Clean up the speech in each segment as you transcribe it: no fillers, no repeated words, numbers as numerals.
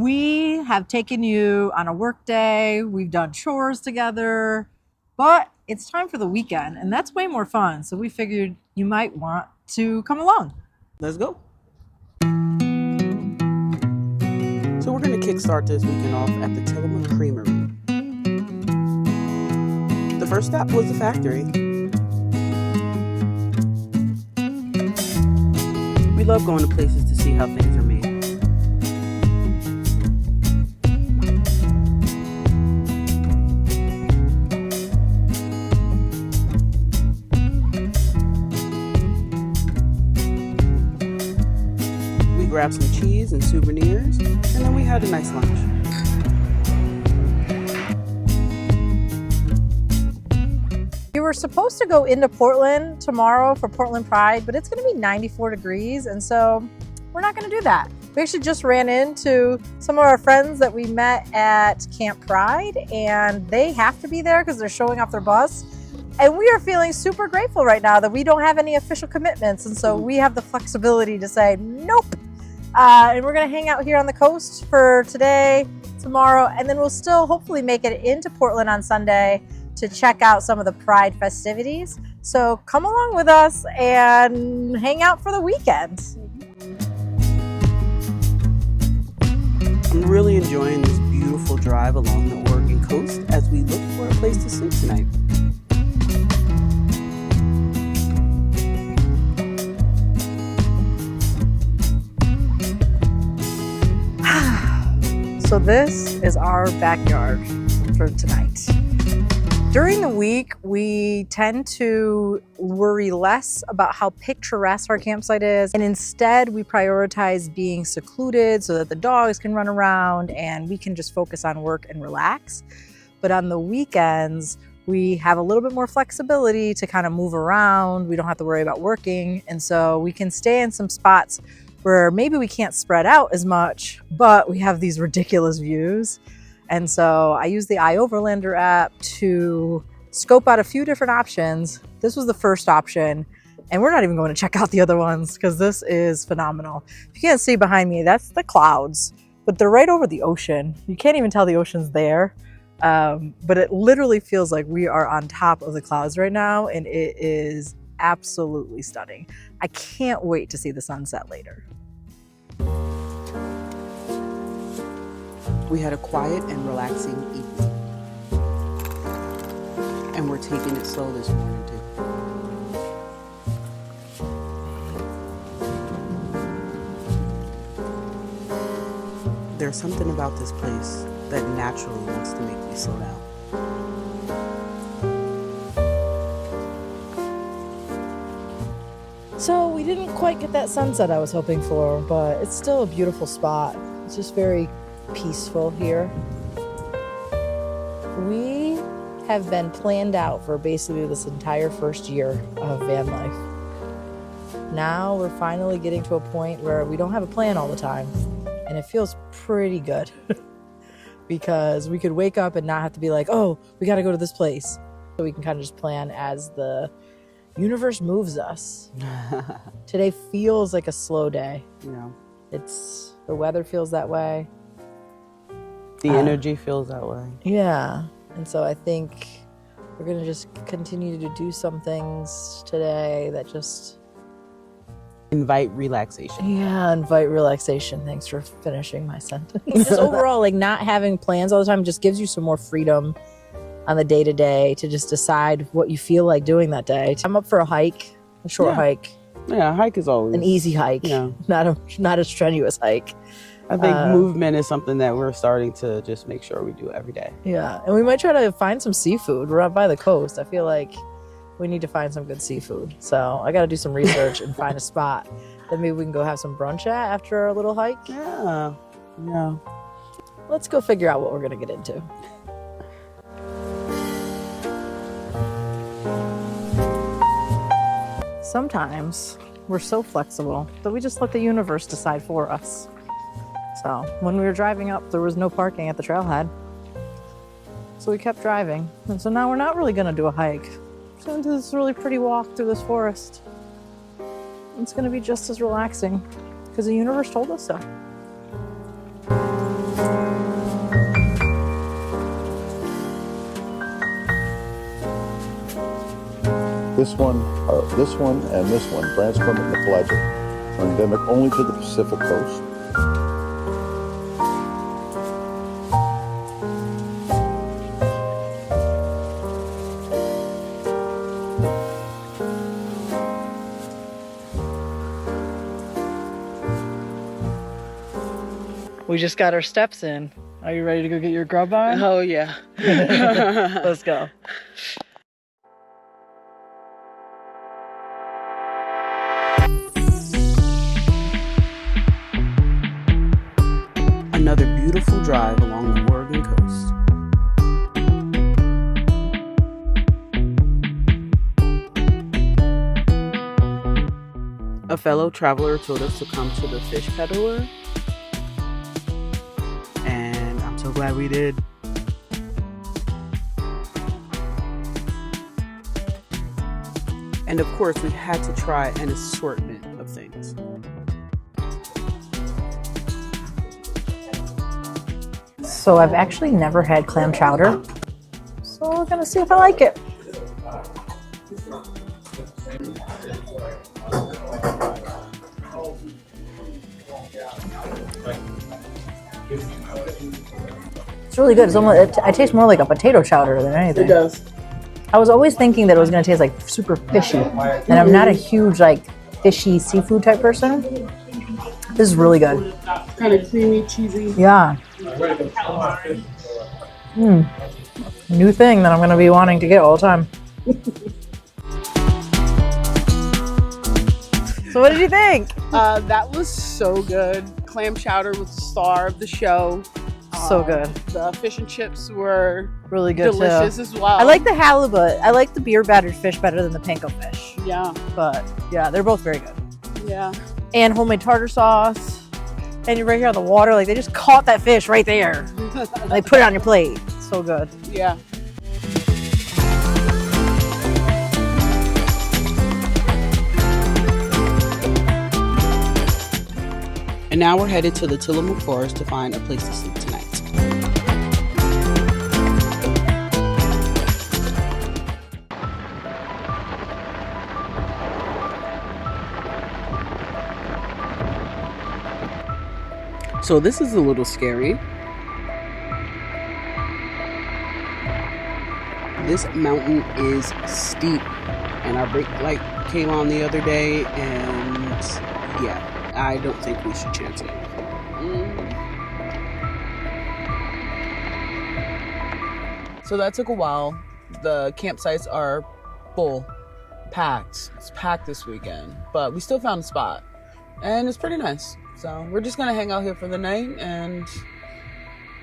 We have taken you on a work day, we've done chores together, but it's time for the weekend, and that's way more fun. So we figured you might want to come along. Let's go. So we're going to kickstart this weekend off at the Tillamook Creamery. The first stop was the factory. We love going to places to see how things are made. We grabbed some cheese and souvenirs, and then we had a nice lunch. We were supposed to go into Portland tomorrow for Portland Pride, but it's going to be 94 degrees, and so we're not going to do that. We actually just ran into some of our friends that we met at Camp Pride, and they have to be there because they're showing off their bus. And we are feeling super grateful right now that we don't have any official commitments, and so we have the flexibility to say nope. And we're going to hang out here on the coast for today, tomorrow, and then we'll still hopefully make it into Portland on Sunday to check out some of the Pride festivities. So come along with us and hang out for the weekend. I'm really enjoying this beautiful drive along the Oregon coast as we look for a place to sleep tonight. So this is our backyard for tonight. During the week, we tend to worry less about how picturesque our campsite is, and instead we prioritize being secluded so that the dogs can run around and we can just focus on work and relax. But on the weekends, we have a little bit more flexibility to kind of move around. We don't have to worry about working, and so we can stay in some spots where maybe we can't spread out as much, but we have these ridiculous views. And so I use the iOverlander app to scope out a few different options. This was the first option, and we're not even going to check out the other ones because this is phenomenal. If you can't see behind me, that's the clouds, but they're right over the ocean. You can't even tell the ocean's there, but it literally feels like we are on top of the clouds right now, and it is absolutely stunning. I can't wait to see the sunset later. We had a quiet and relaxing evening. And we're taking it slow this morning too. There's something about this place that naturally wants to make me slow down. So we didn't quite get that sunset I was hoping for, but it's still a beautiful spot. It's just very peaceful here. We have been planned out for basically this entire first year of van life. Now we're finally getting to a point where we don't have a plan all the time, and it feels pretty good because we could wake up and not have to be like, oh, we got to go to this place. So we can kind of just plan as the universe moves us. Today feels like a slow day. Yeah. The weather feels that way. The energy feels that way. Yeah. And so I think we're going to just continue to do some things today that just invite relaxation. Yeah, invite relaxation. Thanks for finishing my sentence. Just overall, like not having plans all the time just gives you some more freedom on the day-to-day to just decide what you feel like doing that day. I'm up for a hike, a short hike. Yeah, a hike is always an easy hike. Yeah. Not a strenuous hike. I think movement is something that we're starting to just make sure we do every day. Yeah, and we might try to find some seafood. We're up by the coast. I feel like we need to find some good seafood. So I got to do some research and find a spot that maybe we can go have some brunch at after our little hike. Yeah. Let's go figure out what we're going to get into. Sometimes we're so flexible that we just let the universe decide for us. So when we were driving up, there was no parking at the trailhead. So we kept driving. And so now we're not really gonna do a hike. We're gonna do this really pretty walk through this forest. It's gonna be just as relaxing because the universe told us so. This one and this one, Branscombe and the pelagic, are endemic only to the Pacific coast. We just got our steps in. Are you ready to go get your grub on? Oh yeah. Let's go. Another beautiful drive along the Oregon coast. A fellow traveler told us to come to the fish peddler, and I'm so glad we did. And of course, we had to try an assortment of things. So I've actually never had clam chowder. So we're gonna see if I like it. It's really good. It's almost, it tastes more like a potato chowder than anything. It does. I was always thinking that it was gonna taste like super fishy. And I'm not a huge like fishy seafood type person. This is really good. Kind of creamy, cheesy. Yeah. New thing that I'm gonna be wanting to get all the time. So what did you think? That was so good. Clam chowder was the star of the show. So good. The fish and chips were Really good delicious too. as well. I like the halibut. I like the beer battered fish better than the panko fish. Yeah. But yeah, they're both very good. Yeah. And homemade tartar sauce. And you're right here on the water. Like they just caught that fish right there. And they put it on your plate. So good. Yeah. And now we're headed to the Tillamook Forest to find a place to sleep tonight. So this is a little scary. This mountain is steep, and our brake light came on the other day, and yeah, I don't think we should chance it. So that took a while. The campsites are full, packed. It's packed this weekend, but we still found a spot, and it's pretty nice. So we're just gonna hang out here for the night, and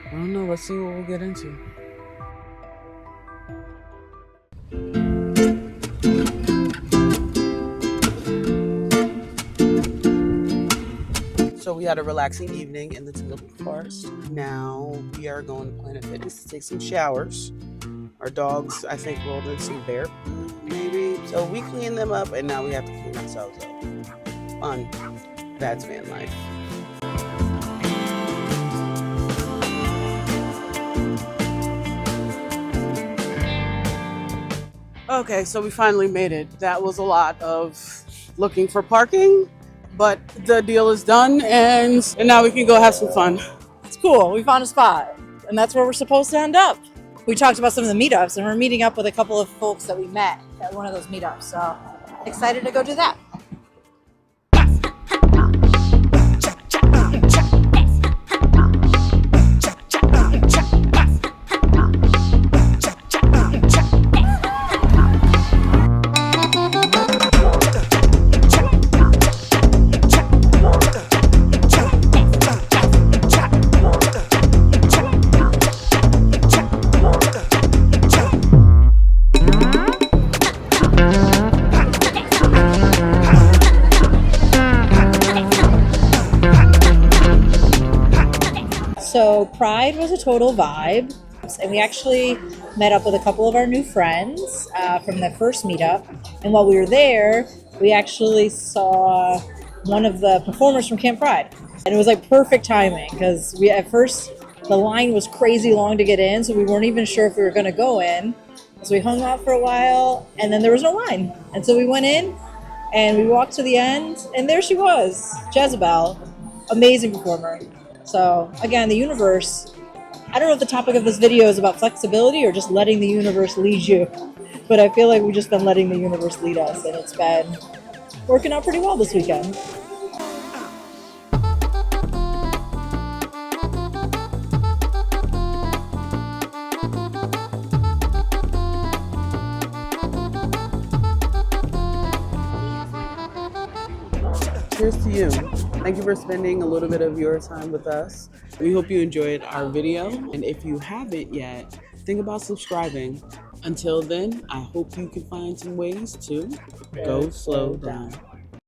I don't know, let's see what we'll get into. So we had a relaxing evening in the Tillamook Forest. Now we are going to Planet Fitness to take some showers. Our dogs, I think, rolled in some bear poo, maybe. So we cleaned them up, and now we have to clean ourselves up. Fun. That's van life. Okay, so we finally made it. That was a lot of looking for parking, but the deal is done, and now we can go have some fun. It's cool. We found a spot. And that's where we're supposed to end up. We talked about some of the meetups, and we're meeting up with a couple of folks that we met at one of those meetups. So excited to go do that. So Pride was a total vibe, and we actually met up with a couple of our new friends from the first meetup. And while we were there, we actually saw one of the performers from Camp Pride. And it was like perfect timing because at first the line was crazy long to get in, so we weren't even sure if we were going to go in. So we hung out for a while, and then there was no line. And so we went in, and we walked to the end, and there she was, Jezebel. Amazing performer. So again, the universe, I don't know if the topic of this video is about flexibility or just letting the universe lead you, but I feel like we've just been letting the universe lead us, and it's been working out pretty well this weekend. Cheers to you. Thank you for spending a little bit of your time with us. We hope you enjoyed our video. And if you haven't yet, think about subscribing. Until then, I hope you can find some ways to go slow down.